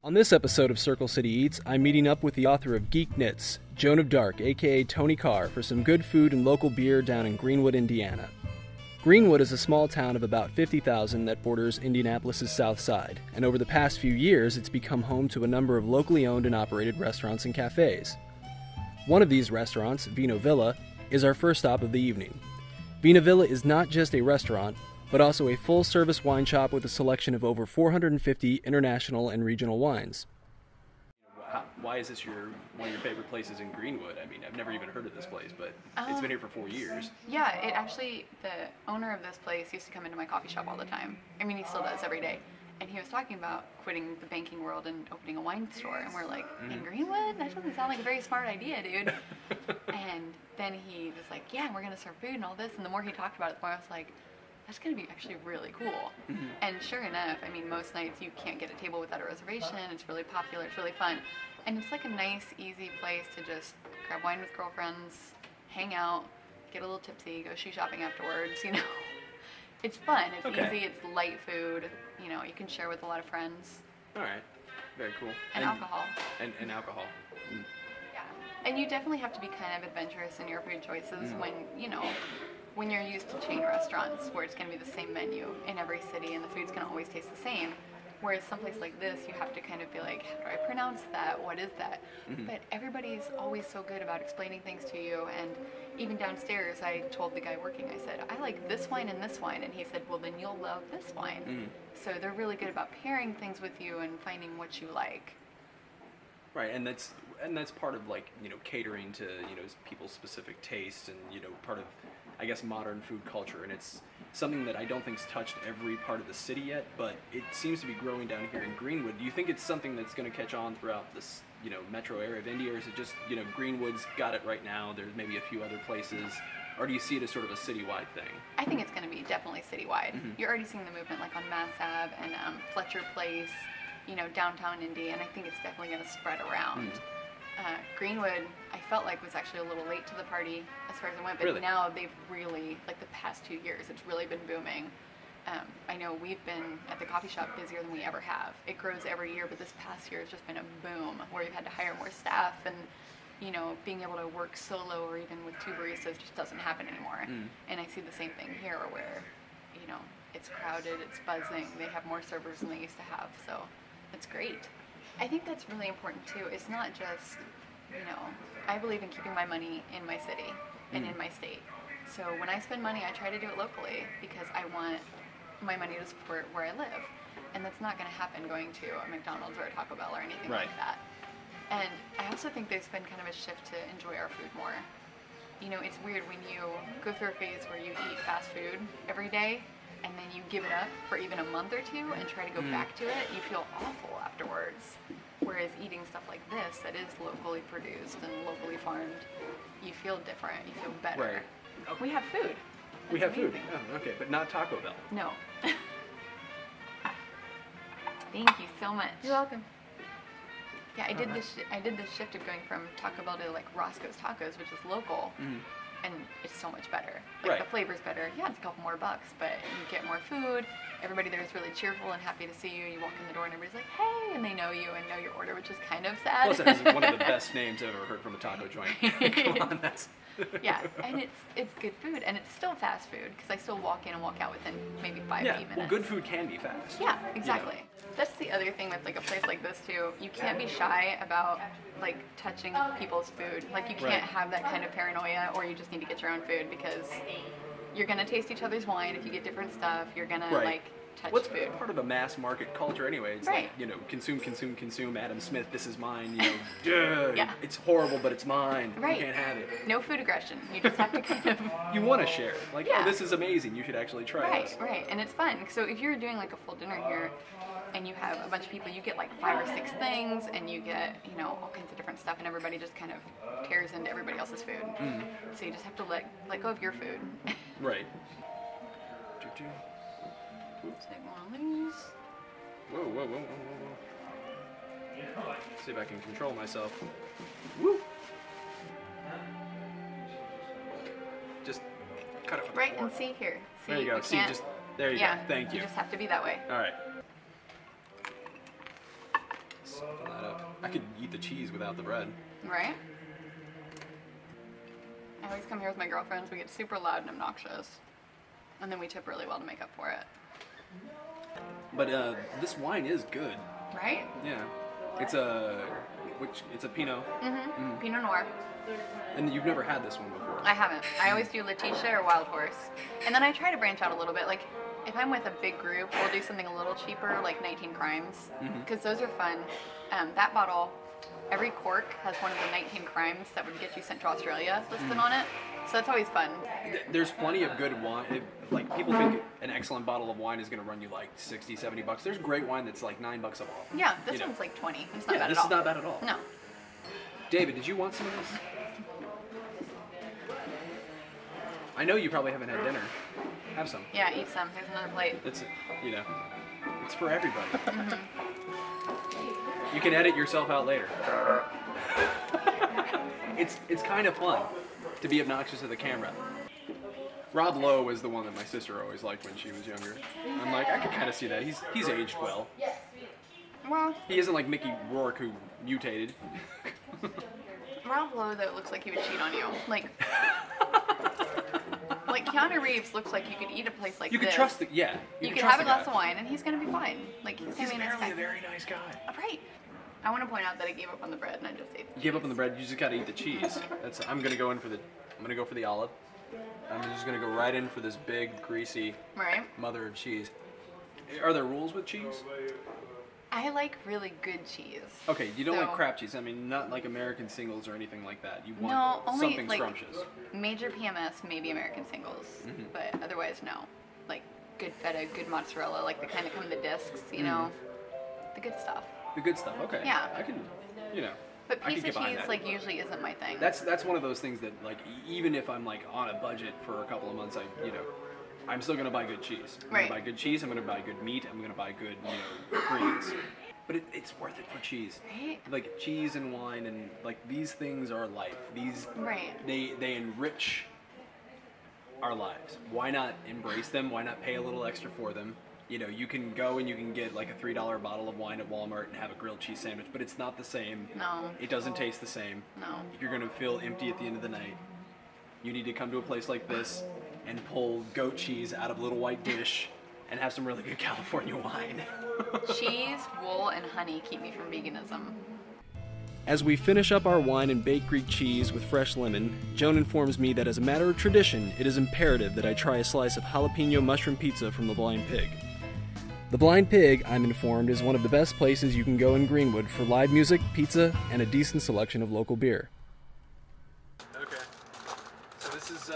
On this episode of Circle City Eats, I'm meeting up with the author of Geek Knits, Joan of Dark, aka Tony Carr, for some good food and local beer down in Greenwood, Indiana. Greenwood is a small town of about 50,000 that borders Indianapolis' south side, and over the past few years it's become home to a number of locally owned and operated restaurants and cafes. One of these restaurants, Vino is our first stop of the evening. Vino is not just a restaurant, but also a full-service wine shop with a selection of over 450 international and regional wines. Why is this one of your favorite places in Greenwood? I mean, I've never even heard of this place, but it's been here for 4 years. Yeah, the owner of this place used to come into my coffee shop all the time. I mean, he still does every day. And he was talking about quitting the banking world and opening a wine store. And we're like, in Greenwood? That doesn't sound like a very smart idea, dude. And then he was like, yeah, we're going to serve food and all this. And the more he talked about it, the more I was like, that's going to be actually really cool. And sure enough, I mean, most nights you can't get a table without a reservation. It's really popular. It's really fun. And it's like a nice, easy place to just grab wine with girlfriends, hang out, get a little tipsy, go shoe shopping afterwards, you know. It's fun. It's easy. It's light food. You know, you can share with a lot of friends. All right. Very cool. And alcohol. And alcohol. Yeah. And you definitely have to be kind of adventurous in your food choices when you're used to chain restaurants where it's going to be the same menu in every city and the food's going to always taste the same. Whereas someplace like this, you have to kind of be like, how do I pronounce that? What is that? But everybody's always so good about explaining things to you. And even downstairs, I told the guy working, I said, I like this wine and this wine. And he said, well, then you'll love this wine. So they're really good about pairing things with you and finding what you like. Right, and that's part of, like, you know, catering to, you know, people's specific tastes and, you know, part of, I guess, modern food culture. And it's something that I don't think's touched every part of the city yet, but it seems to be growing down here in Greenwood. Do you think it's something that's going to catch on throughout this, you know, metro area of Indy, or is it just, you know, Greenwood's got it right now, there's maybe a few other places, or do you see it as sort of a citywide thing? I think it's going to be definitely citywide. You're already seeing the movement, like on Mass Ave and Fletcher Place, you know, downtown Indy, and I think it's definitely going to spread around. Greenwood, I felt like was actually a little late to the party as far as it went, but now they've really, like the past 2 years, it's really been booming. I know we've been at the coffee shop busier than we ever have. It grows every year, but this past year has just been a boom where we've had to hire more staff, and you know, being able to work solo or even with 2 baristas just doesn't happen anymore. And I see the same thing here where, you know, it's crowded, it's buzzing, they have more servers than they used to have, so it's great. I think that's really important too. It's not just, you know, I believe in keeping my money in my city and in my state. So when I spend money, I try to do it locally because I want my money to support where I live. And that's not going to happen going to a McDonald's or a Taco Bell or anything like that. And I also think there's been kind of a shift to enjoy our food more. You know, it's weird when you go through a phase where you eat fast food every day and then you give it up for even a month or 2 and try to go back to it, you feel awful afterwards. Whereas eating stuff like this that is locally produced and locally farmed, you feel different, you feel better. Right. We have food. We have food. Oh, okay, but not Taco Bell. No. Thank you so much. You're welcome. Yeah, I did this shift of going from Taco Bell to like Roscoe's Tacos, which is local, and it's so much better. Like the flavor's better. Yeah, it's a couple more bucks, but you get more food. Everybody there is really cheerful and happy to see you. You walk in the door and everybody's like, hey, and they know you and know your order, which is kind of sad. Plus, it has one of the best names I've ever heard from a taco joint. Come on, that's... Yeah, and it's good food, and it's still fast food, because I still walk in and walk out within maybe 5 minutes. Well, good food can be fast. Yeah, exactly. You know? That's the other thing with like a place like this too. You can't be shy about like touching people's food. Like you can't have that kind of paranoia, or you just need to get your own food, because you're gonna taste each other's wine. If you get different stuff, you're gonna like touch food. Part of a mass market culture anyway. It's like, you know, consume, consume, consume. Adam Smith, this is mine. You know, it's horrible, but it's mine. You can't have it. No food aggression. You just have to kind of. You want to share it. Like, oh, this is amazing. You should actually try this. Right, and it's fun. So if you're doing like a full dinner here, and you have a bunch of people, you get like 5 or 6 things, and you get, you know, all kinds of different stuff, and everybody just kind of tears into everybody else's food. So you just have to let go of your food. Right. Take one of these. Whoa, whoa, whoa, whoa, whoa. See if I can control myself. Woo! Just cut it. Right, and see here. See, there you go. See, just there you go. Thank you. You just have to be that way. All right. Soften that up. I could eat the cheese without the bread. Right? I always come here with my girlfriends. We get super loud and obnoxious. And then we tip really well to make up for it. But this wine is good. Right? Yeah. It's a Pinot. Mm-hmm. Pinot Noir. And you've never had this one before. I haven't. I always do Letitia or Wild Horse. And then I try to branch out a little bit. Like, if I'm with a big group, we'll do something a little cheaper, like 19 Crimes. Because those are fun. That bottle, every cork has one of the 19 crimes that would get you sent to Australia listed on it. So that's always fun. There's plenty of good wine. Like, people think an excellent bottle of wine is going to run you like 60, 70 bucks. There's great wine that's like $9 a bottle. Yeah, this one's like 20. It's not bad at all. This is not bad at all. No. David, did you want some of this? I know you probably haven't had dinner. Have some. Yeah, eat some. There's another plate. It's, it's for everybody. You can edit yourself out later. It's kind of fun to be obnoxious to the camera. Rob Lowe was the one that my sister always liked when she was younger. I'm like, I could kind of see that. He's aged well. Well, he isn't like Mickey Rourke who mutated. Rob Lowe, though, looks like he would cheat on you. Like Keanu Reeves looks like you could eat a place like this. You could trust the, yeah. You could have a glass of wine and he's going to be fine. Like, he's going to be a nice guy. He's a very nice guy. Right. I want to point out that I gave up on the bread and I just ate the cheese. You gave up on the bread, you just got to eat the cheese. I'm going to go for the olive. I'm just going to go right in for this big, greasy mother of cheese. Are there rules with cheese? I like really good cheese. Okay, you don't like crap cheese. I mean, not like American singles or anything like that. You want something scrumptious. Major PMS, maybe American singles, but otherwise, no. Like good feta, good mozzarella, like the kind that come in the discs, you know, the good stuff. The good stuff. Okay. Yeah. I can, But piece of cheese, like, usually isn't my thing. That's one of those things that, like, even if I'm like on a budget for a couple of months, I'm still gonna buy good cheese. I'm gonna buy good cheese. I'm gonna buy good meat. I'm gonna buy good, greens. But it's worth it for cheese. Right. Like cheese and wine and like these things are life. These they enrich our lives. Why not embrace them? Why not pay a little extra for them? You can go and you can get like a $3 bottle of wine at Walmart and have a grilled cheese sandwich, but it's not the same. No. It doesn't taste the same. No. You're gonna feel empty at the end of the night. You need to come to a place like this and pull goat cheese out of a little white dish and have some really good California wine. Cheese, wool, and honey keep me from veganism. As we finish up our wine and baked Greek cheese with fresh lemon, Joan informs me that as a matter of tradition, it is imperative that I try a slice of jalapeno mushroom pizza from the Blind Pig. The Blind Pig, I'm informed, is one of the best places you can go in Greenwood for live music, pizza, and a decent selection of local beer. Okay, so this is